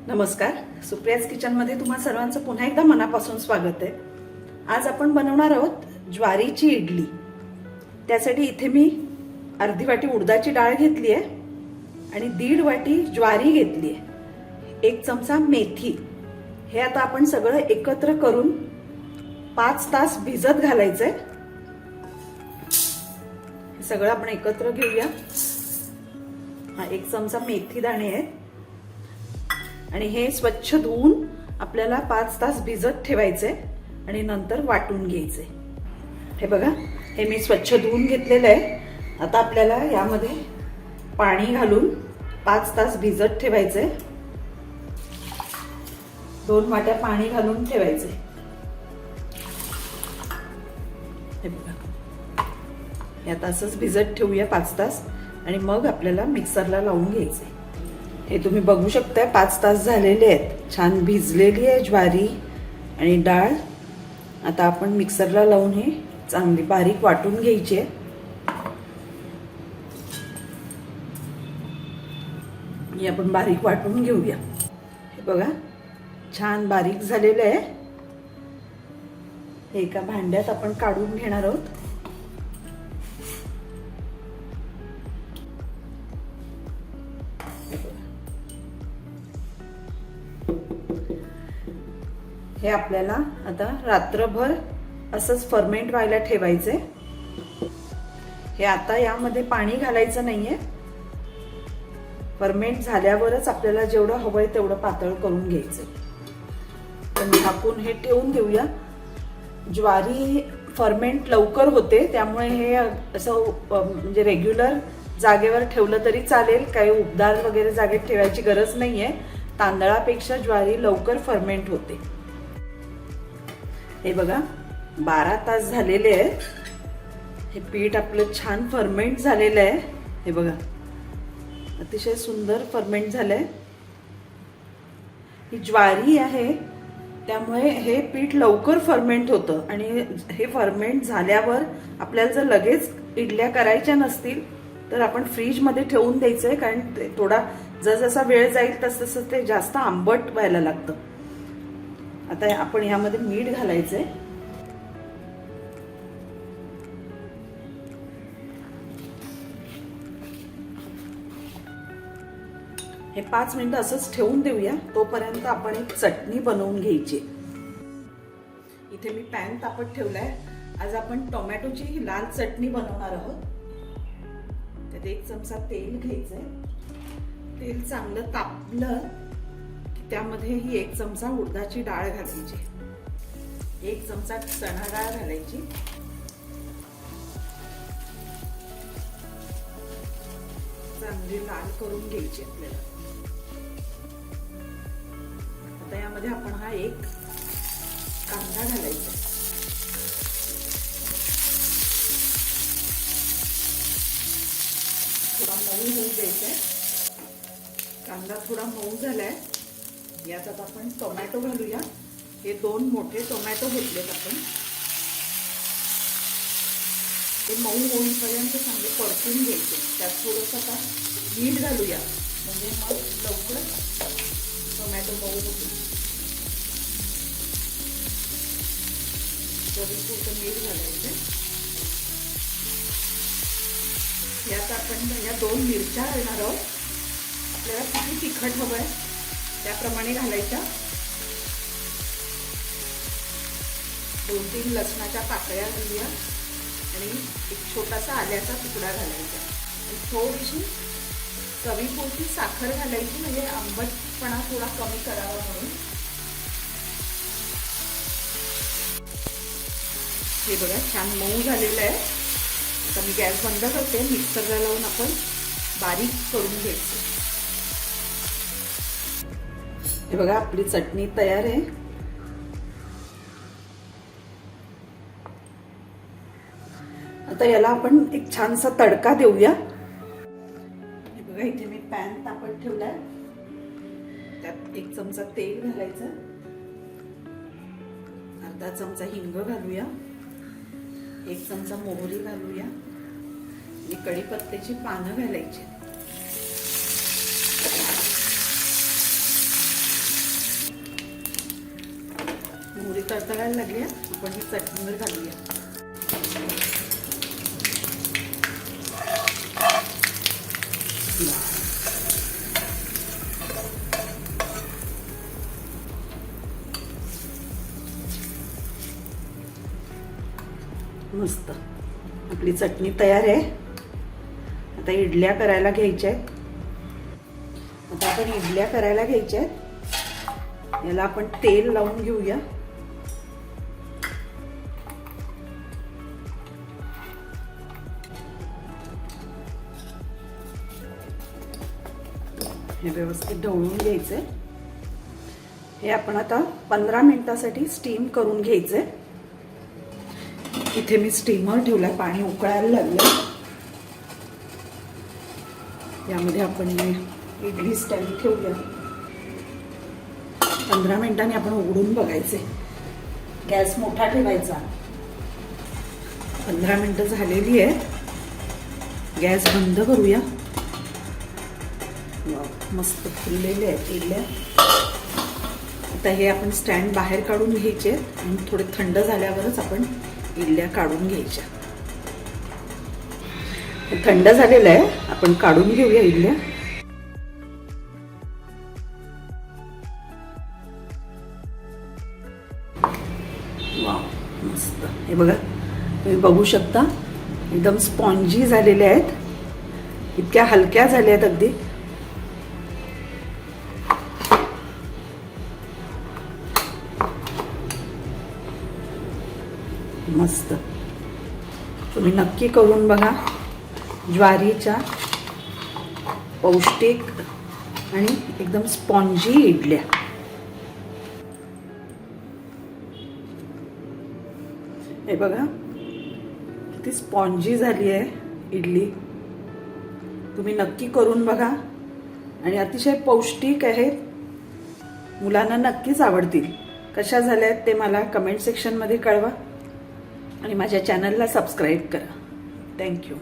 नमस्कार, सुप्रियाज किचनमध्ये तुम्हा सर्वांचं पुन्हा एकदा मनापासून स्वागत आहे. आज आपण बनवणार आहोत ज्वारीची इडली. त्यासाठी इथे मी अर्धी वाटी उडदाची डाळ घेतली आहे आणि 1.5 वाटी ज्वारी घेतली आहे, 1 चमचा मेथी. हे आता आपण सगळं एकत्र करून 5 तास भिजत घालायचंय. हे सगळं आपण एकत्र घेऊया. हा 1 चमचा मेथी दाणे आहेत आणि हे स्वच्छ धुवून आपल्याला 5 तास भिजत ठेवायचे आणि नंतर वाटून घ्यायचे. हे बघा, हे मी स्वच्छ धुवून घेतलेलं आहे. आता आपल्याला यामध्ये पाणी घालून 5 तास भिजत ठेवायचे. 2 वाट्या पाणी घालून ठेवायचे. हे बघा, हे आता असंच भिजत ठेवूया 5 तास आणि मग आपल्याला मिक्सरला लावून घ्यायचे. हे तुम्ही बघू शकताय 5 तास झालेले आहेत. छान भिजलेली आहे ज्वारी आणि डाळ. आता आपण मिक्सरला लावून हे चांगली बारीक वाटून घ्यायची आहे. हे आपण बारीक वाटून घेऊया. हे बघा, छान बारीक झालेलं आहे. हे एका भांड्यात आपण काढून घेणार आहोत. हे आपल्याला आता रात्रभर असंच फर्मेंट व्हायला ठेवायचे. हे आता यामध्ये पाणी घालायचं नाहीये. फर्मेंट झाल्यावरच आपल्याला जेवढं हवंय तेवढं पातळ करून घ्यायचं. पण झाकून हे ठेवून देऊया. ज्वारी फर्मेंट लवकर होते, त्यामुळे हे असं म्हणजे रेग्युलर जागेवर ठेवलं तरी चालेल. काही उबदार वगैरे जागेत ठेवायची गरज नाहीये. तांदळापेक्षा ज्वारी लवकर फर्मेंट होते. हे बघा, 12 तास झालेले आहेत. हे पीठ आपलं छान फर्मेंट झालेलं आहे. हे बघा, अतिशय सुंदर फर्मेंट झालंय. ही ज्वारी आहे त्यामुळे हे पीठ लवकर फर्मेंट होतं आणि हे फर्मेंट झाल्यावर आपल्याला जर लगेच इडल्या करायच्या नसतील तर आपण फ्रीजमध्ये ठेवून द्यायचंय, कारण ते थोडा जसजसा वेळ जाईल तसं ते जास्त आंबट व्हायला लागतं. आता आपण यामध्ये मीठ घालायचंय. हे 5 मिनिटं असंच ठेवून देऊया. तोपर्यंत आपण एक चटणी बनवून घ्यायची. इथे मी पॅन तापत ठेवलाय. आज आपण टोमॅटोची लाल चटणी बनवणार आहोत. त्यात 1 चमचा तेल घ्यायचंय. तेल चांगलं तापलं त्यामध्ये ही 1 चमचा उडदाची डाळ घालायची. 1 चमचा चणा डाळ घालायची. चांगली लाल करून घ्यायची आपल्याला. आता यामध्ये आपण हा 1 कांदा घालायचा. थोडा मऊ होऊ द्यायचा. कांदा थोडा मऊ झालाय. यात आता आपण टोमॅटो घालूया. हे 2 मोठे टोमॅटो घेतलेत आपण. ते मऊ होईपर्यंत चांगले परतून घ्यायचे. त्यात थोडंसं आता मीठ घालूया, म्हणजे मग लवकर टोमॅटो मऊ होतील. थोडंसं मीठ घालायचं. यात आपण या 2 मिरच्या घालणार आहोत. आपल्याला किती तिखट हवंय त्याप्रमाणे घालायच्या. 2-3 लसणाच्या पाकळ्या घालूया आणि एक छोटासा आल्याचा तुकडा घालायचा. आणि थोडीशी चवीपुरती साखर घालायची, म्हणजे आंबटपणा थोडा कमी करावा म्हणून. हे बघा, छान मऊ झालेलं आहे. आता मी गॅस बंद करते. मिक्सरला लावून आपण बारीक करून घ्यायचं. हे बघा, आपली चटणी तयार आहे. आता याला आपण एक छानसा तडका देऊया. हे बघा, इथे मी पॅन तापत ठेवलाय. त्यात 1 चमचा तेल घालायचं. अर्धा चमचा हिंग घालूया. 1 चमचा मोहरी घालूया. कढीपत्त्याची पानं घालायची. मोहरी तळतळायला लागली, आपण ही चटणीवर घालूया. मस्त आपली चटणी तयार आहे. आता इडल्या करायला घ्यायच्या आहेत. आता आपण इडल्या करायला घ्यायच्या आहेत. याला आपण तेल लावून घेऊया. हे व्यवस्थित ढवळून घ्यायचंय. हे आपण आता 15 मिनिटासाठी स्टीम करून घ्यायचंय. इथे मी स्टीमर ठेवला, पाणी उकळायला लागलं. यामध्ये आपण इडली स्टँड ठेवूया. 15 मिनिटांनी आपण उघडून बघायचे. गॅस मोठा ठेवायचा. 15 मिनिटं झालेली आहे. गॅस बंद करूया. मस्त फुललेले आहेत इडल्या. आता हे आपण स्टँड बाहेर काढून घ्यायचे आणि थोडे थंड झाल्यावरच आपण इडल्या काढून घ्यायच्या. थंड झालेलं आहे, आपण काढून घेऊया इडल्या. वाव, मस्त. हे बघा, तुम्ही बघू शकता एकदम स्पॉन्जी झालेल्या आहेत. इतक्या हलक्या झाल्या आहेत अगदी. मस्त. तुम्ही नक्की करून बघा. ज्वारीच्या पौष्टिक आणि एकदम स्पॉन्जी इडल्या. हे बघा किती स्पॉन्जी झाली आहे इडली. तुम्ही नक्की करून बघा आणि अतिशय पौष्टिक आहेत. मुलांना नक्कीच आवडतील. कशा झाल्या आहेत ते मला कमेंट सेक्शनमध्ये कळवा आणि माझ्या चॅनलला सबस्क्राईब करा. थँक्यू.